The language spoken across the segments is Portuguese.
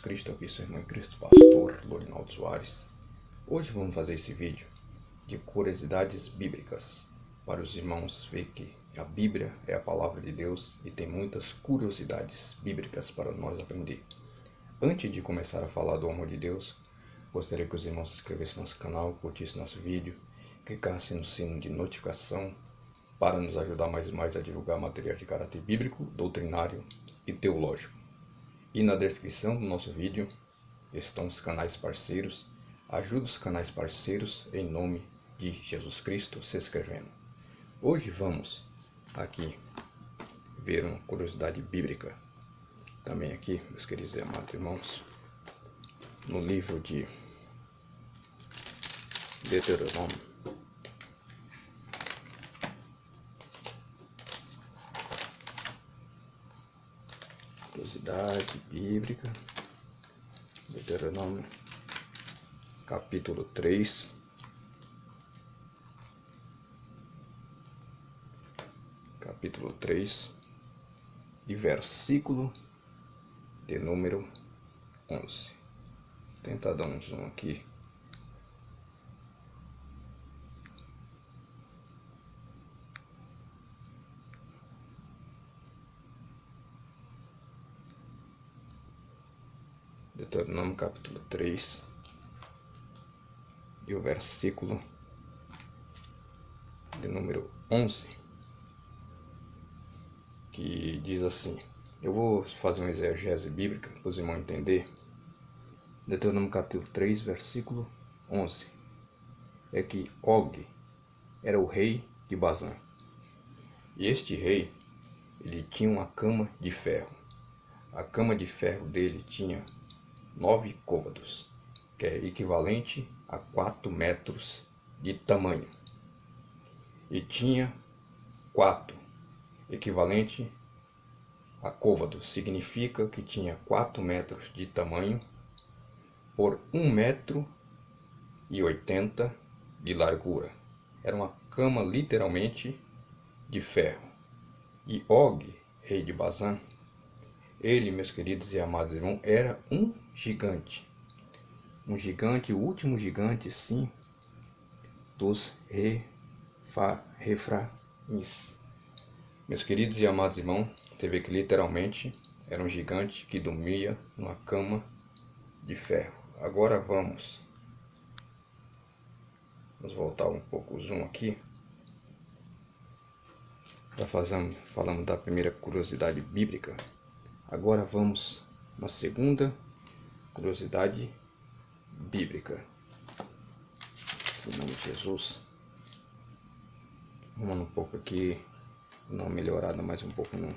Cristo, aqui seu irmão em Cristo, pastor Lorinaldo Soares. Hoje vamos fazer esse vídeo de curiosidades bíblicas, para os irmãos ver que a Bíblia é a palavra de Deus e tem muitas curiosidades bíblicas para nós aprender. Antes de começar a falar do amor de Deus, gostaria que os irmãos se inscrevessem no nosso canal, curtissem nosso vídeo, clicassem no sino de notificação para nos ajudar mais e mais a divulgar material de caráter bíblico, doutrinário e teológico. E na descrição do nosso vídeo estão os canais parceiros. Ajude os canais parceiros em nome de Jesus Cristo se inscrevendo. Hoje vamos aqui ver uma curiosidade bíblica. Também aqui, meus queridos e amados irmãos, no livro de Deuteronômio. Curiosidade bíblica, Deuteronômio, capítulo 3, e versículo de número 11. Vou tentar dar um zoom aqui. Deuteronômio capítulo 3 e o versículo de número 11, que diz assim. Eu vou fazer uma exegese bíblica para os irmãos entenderem. Deuteronômio capítulo 3, versículo 11, é que Og era o rei de Bazã. E este rei, ele tinha uma cama de ferro. A cama de ferro dele tinha 9 côvados, que é equivalente a 4 metros de tamanho. E tinha 4, equivalente a côvado, significa que tinha 4 metros de tamanho por 1,80 m de largura. Era uma cama literalmente de ferro. E Og, rei de Bazã, ele, meus queridos e amados irmãos, era um gigante. Um gigante, o último gigante, sim, dos Refraíns. Meus queridos e amados irmãos, você vê que literalmente era um gigante que dormia numa cama de ferro. Agora vamos voltar um pouco o zoom aqui. Falamos da primeira curiosidade bíblica. Agora vamos na segunda curiosidade bíblica. Em nome de Jesus. Vamos um pouco aqui, dar uma melhorada mais um pouco no.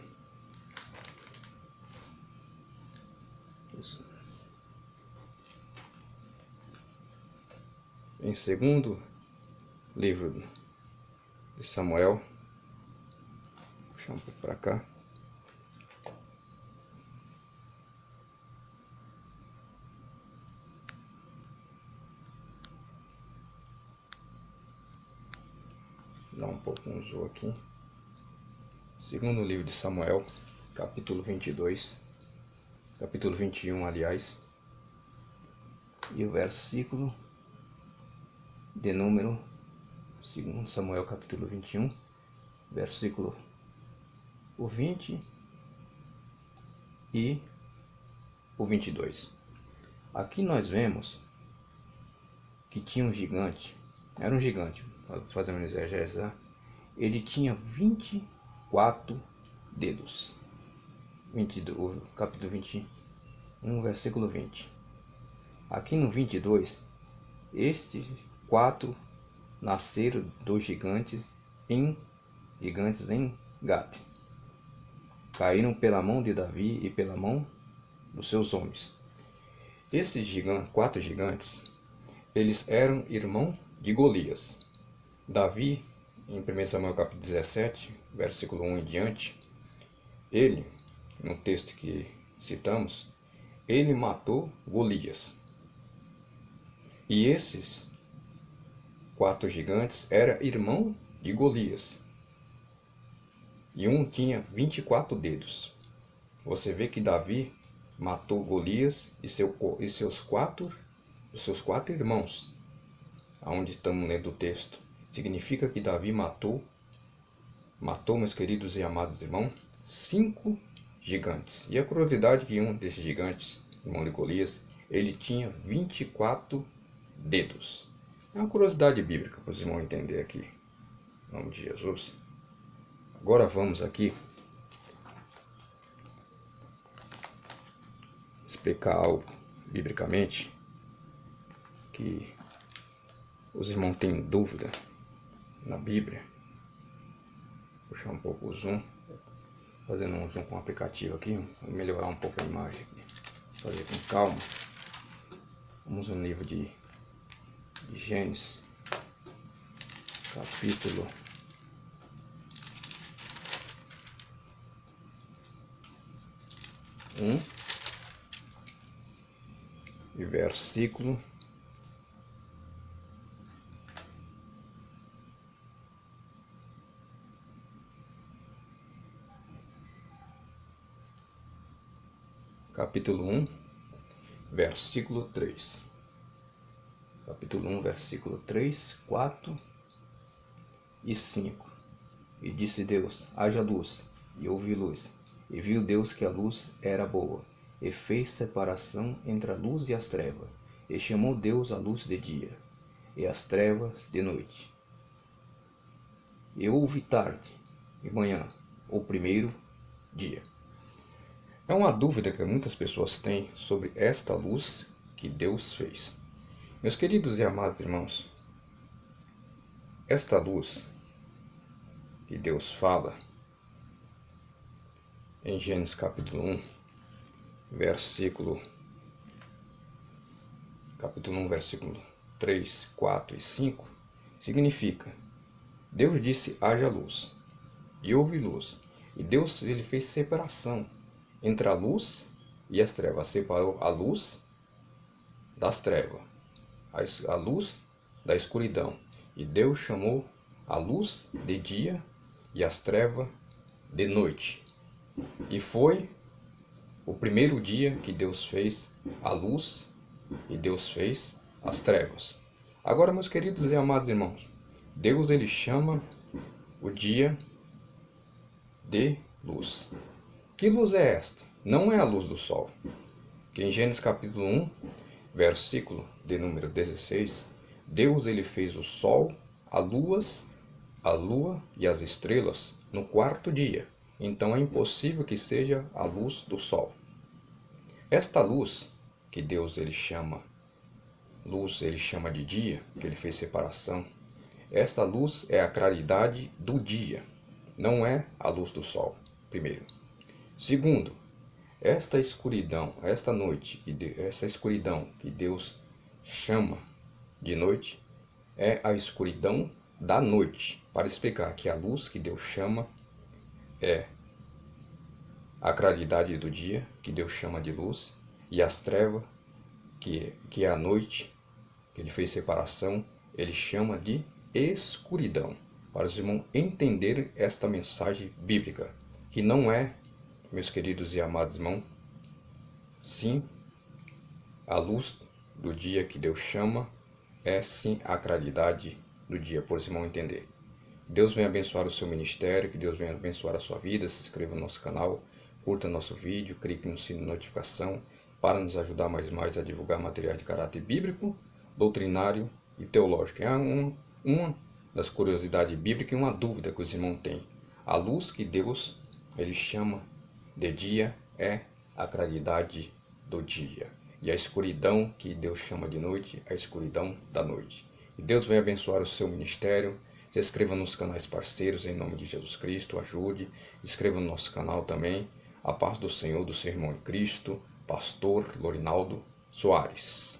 Em segundo livro de Samuel, vou puxar um pouco para cá. Dá um pouco um zoom aqui. Segundo livro de Samuel, capítulo 22, capítulo 21, aliás, e o versículo de número, segundo Samuel, capítulo 21, versículo o 20 e o 22. Aqui nós vemos que tinha um gigante, era um gigante, fazendo uma exegese, ele tinha 24 dedos. O capítulo 21, versículo 20. Aqui no 22, estes 4 nasceram dos gigantes em Gate. Caíram pela mão de Davi e pela mão dos seus homens. Esses 4 gigantes, eles eram irmãos de Golias. Davi, em 1 Samuel capítulo 17, versículo 1 em diante, ele, no texto que citamos, ele matou Golias. E esses 4 gigantes eram irmão de Golias. E um tinha 24 dedos. Você vê que Davi matou Golias e seus quatro irmãos. Aonde estamos lendo o texto. Significa que Davi matou, meus queridos e amados irmãos, 5 gigantes. E a curiosidade é que um desses gigantes, irmão de Golias, ele tinha 24 dedos. É uma curiosidade bíblica para os irmãos entenderem aqui. Em nome de Jesus. Agora vamos aqui explicar algo biblicamente que os irmãos têm dúvida na Bíblia. Vou puxar um pouco o zoom, fazendo um zoom com o aplicativo aqui, vou melhorar um pouco a imagem aqui, fazer com calma. Vamos no livro de Gênesis, capítulo 1 e versículo 1, versículo 3. Capítulo 1, versículo 3, 4 e 5. E disse Deus: haja luz, e houve luz. E viu Deus que a luz era boa, e fez separação entre a luz e as trevas. E chamou Deus a luz de dia, e as trevas de noite. E houve tarde e manhã, o primeiro dia. É uma dúvida que muitas pessoas têm sobre esta luz que Deus fez. Meus queridos e amados irmãos, esta luz que Deus fala em Gênesis capítulo 1, versículo 3, 4 e 5, significa: Deus disse: haja luz, e houve luz. E Deus ele fez separação entre a luz e as trevas. Separou a luz das trevas, a luz da escuridão. E Deus chamou a luz de dia e as trevas de noite. E foi o primeiro dia que Deus fez a luz e Deus fez as trevas. Agora, meus queridos e amados irmãos, Deus ele chama o dia de luz. Que luz é esta? Não é a luz do sol. Que em Gênesis capítulo 1, versículo de número 16, Deus ele fez o sol, a lua e as estrelas no quarto dia. Então é impossível que seja a luz do sol. Esta luz que Deus ele chama de dia, que ele fez separação. Esta luz é a claridade do dia, não é a luz do sol, primeiro. Segundo, esta escuridão que Deus chama de noite, é a escuridão da noite, para explicar que a luz que Deus chama é a claridade do dia, que Deus chama de luz, e as trevas, que é a noite, que ele fez separação, ele chama de escuridão, para os irmãos entenderem esta mensagem bíblica, que não é, meus queridos e amados irmãos, sim, a luz do dia que Deus chama é sim a claridade do dia, por os irmãos entender. Deus venha abençoar o seu ministério, que Deus venha abençoar a sua vida. Se inscreva no nosso canal, curta nosso vídeo, clique no sino de notificação para nos ajudar mais e mais a divulgar materiais de caráter bíblico, doutrinário e teológico. É uma das curiosidades bíblicas e uma dúvida que os irmãos têm. A luz que Deus ele chama de dia é a claridade do dia. E a escuridão que Deus chama de noite é a escuridão da noite. E Deus vai abençoar o seu ministério. Se inscreva nos canais parceiros em nome de Jesus Cristo, ajude. Se inscreva no nosso canal também. A paz do Senhor, do seu irmão em Cristo, Pastor Lorinaldo Soares.